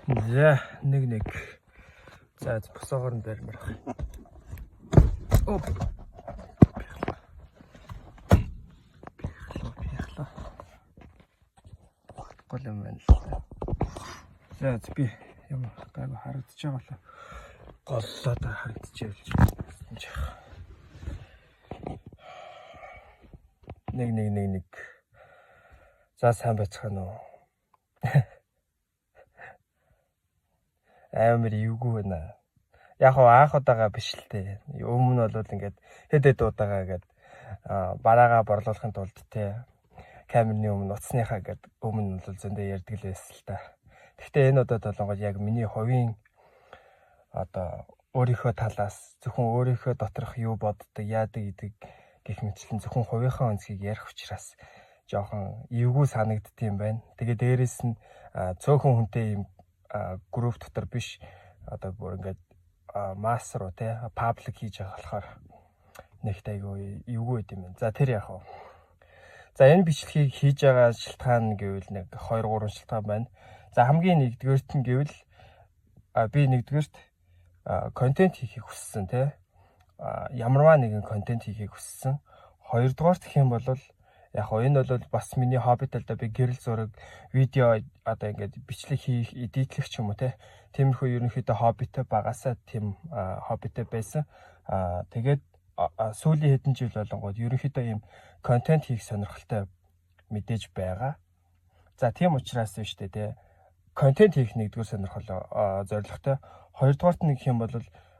За нэг. За босоогоор нь барьмаар байна. Оп. Пихлаа. Гол юм байна л. За би юм гайг харагдаж байгаа болоо. Голлоод харагдчихвэлж. Нэг. За сайн байцгаана уу. Амар эвгүй байна. Яг анх удаага биш л те. Өмнө нь бол ингээд хэд удаага гээд бараагаа борлуулахын тулд те камерны өмнө уцсныхаа гээд өмнө нь бол зөндөө ярьдаг л байсан л та. Гэхдээ энэ удаад болонгод яг миний хувийн одоо өөрийнхөө талаас зөвхөн өөрийнхөө доторх юу боддог, яадаг гэдэг гэх мэтлэн зөвхөн хувийнхаа өнцгийг ярих учраас жоохон эвгүй санагддсан байна. Тэгээ дээрэс нь цөөхөн хүнтэй юм групп дотор биш одоо бүр ингээд масс руу те паблик хийж байгаа болохоор нэгт айгүй эвгүй юм байна. За тэр яах вэ? За энэ бичлэгийг хийж байгаа шалтгаан гэвэл нэг 2-3 шалтгаан байна. За хамгийн нэгдүгээрт нь гэвэл би нэгдүгээрт контент хийхийг хүссэн те ямарваа нэгэн контент хийхийг хүссэн. Хоёрдугаарт гэх юм бол яг энэ бол бас миний хоббитай л да би гэрэл зураг видео одоо ингээд бичлэг хийх эдитлэх ч юм уу те тиймэрхүү ерөнхийдөө хоббитай багасаа тийм хоббитай байсан. Тэгээд сүүлийн хэдэн жил болонгод ерөнхийдөө ийм контент хийх сонирхолтой мэдээж байгаа. За тийм учраас биш үү те контент хийх нэгдүгээр сонирхол зорилготой. Хоёрдугаарт нэг юм бол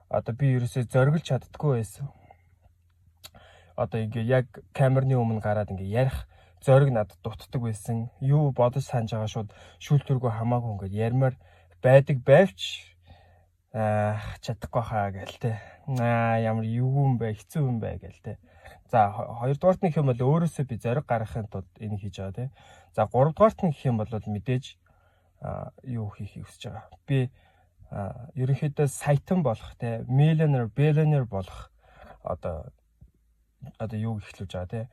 одоо би ерөөсөө зориглож чаддаггүй байсан. Одоо ингээ яг камерны өмнө гараад ингээ ярих зориг надад дутдаг байсан. Юу бодож санаж байгаа шууд шүүлтүргөө хамаагүй ингээ ярмаар байдаг байвч чадахгүй хаа гээл те. Ямар эвгүй юм бэ, хэцүү юм бэ гээл те. За хоёрдугаарт нэг юм бол өөрөөсөө би зориг гаргахын тулд энийг хийж байгаа те. За гуравдугаарт нэг юм бол мэдээж юу хийхийг хүсэж байгаа. Би ерөнхийдөө сайтан болох те, биллионер болох одоо юу эхлүүлж байгаа те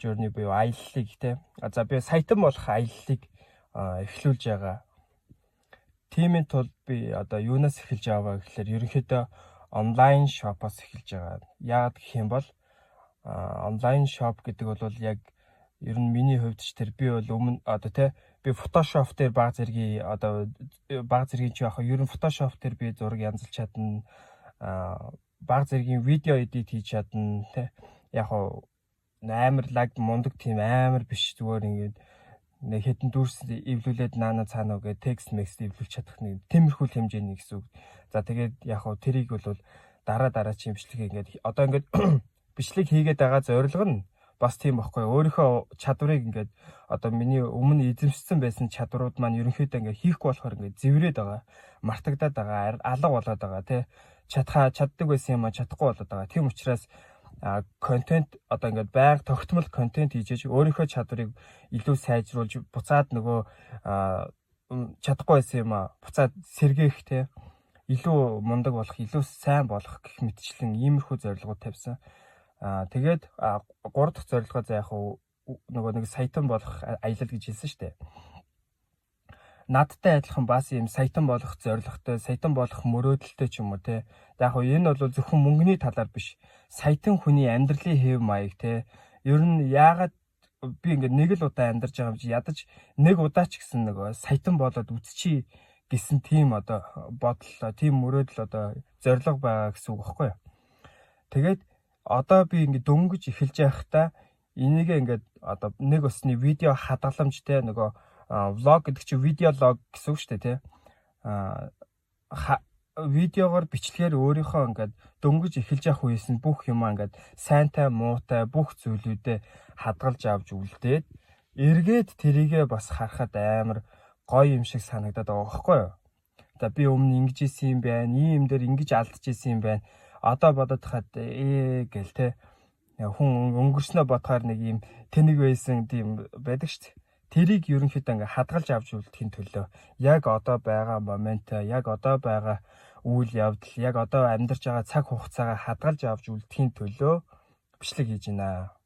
journey буюу аяллыг те за би сайтан болох аяллыг эхлүүлж байгаа. Тиймийн тулд би одоо юунаас эхэлж аваа гэхээр ерөнхийдөө онлайн шопоос эхэлж байгаа. Яагаад гэх юм бол онлайн шоп гэдэг бол яг ер нь миний хувьд ч тэр би бол өмнө одоо те би Photoshop дээр баг зэргийн чи яг ер нь Photoshop дээр би зураг янзалж чадна. Баг зэргийн видео эдит хийж чадна те яг амар лаг мундаг тийм амар биш зүгээр ингээд нэг хэдэн дүрс эвлүүлээд наана цаана үгээ текст эвлүүлж чадах нэг тиймэрхүү хэмжээний гэсэн үг. За тэгээд яг тэрийг бол дараа чи бичлэг ингээд одоо ингээд бичлэг хийгээд байгаа зорилго нь бас тийм байхгүй. Өөрийнхөө чадварыг ингээд одоо миний өмнө эзэмшсэн байсан чадварууд маань ерөнхийдөө ингээд хийхгүй болохоор ингээд зэврээд байгаа, мартагдаад байгаа, алга болоод байгаа тий чаддаг байсан юм а чадахгүй болоод байгаа. Тийм учраас контент одоо ингээд байнга тогтмол контент хийж өөрийнхөө чадварыг илүү сайжруулж буцаад нөгөө чадахгүй байсан юм а буцаад сэргээх те илүү мундаг болох, илүү сайн болох гэх мэтчлэн иймэрхүү зорилгууд тавьсан. Тэгээд 3 дахь зорилгоо за яг нөгөө нэг сайтан болох аялал гэж хэлсэн шүү дээ. Надтай адилхан бас юм сайтан болох зорилготой, сайтан болох мөрөөдөлтэй ч юм уу те. Яг энэ бол зөвхөн мөнгөний талаар биш. Сайтан хүний амьдралын хэв маяг те. Ер нь яагаад би ингээд нэг л удаа амьдарч байгаа юм чи ядаж нэг удаа ч гэсэн нөгөө сайтан болоод үтчий гэсэн тийм одоо бодол, тийм мөрөөдөл одоо зорилго байгаа гэсэн үг байхгүй юу. Тэгээд одоо би ингээд дөнгөж эхэлж байхдаа энийгээ ингээд одоо нэг усны видео хадгаламжтай нөгөө влог гэдэг чинь видеолог гэсэн үг шүү дээ тий. Видеогоор бичлэгээр өөрийнхөө ингээд дөнгөж эхэлж явах үеэс нь бүх юм ингээд сайнтай муутай бүх зүйлүүдээ хадгалж авч үлдээд эргээд тэрийгээ бас харахад амар гоё юм шиг санагдаад байгаа байхгүй юу. За би өмнө ингэж исэн юм байна, ийм юм дээр ингэж алдаж исэн юм байна. Одоо бодоод хаад гээл те хүн өнгөрснөө бодохоор нэг юм тэнэг байсан тийм байдаг шүү дээ. Тэрийг ерөнхийдөө ингээ хадгалж авч үлдэхийн төлөө яг одоо байгаа момент, яг одоо байгаа үйл явдал, яг одоо амьдарч байгаа цаг хугацаагаа хадгалж авч үлдэхийн төлөө бичлэг хийж байна.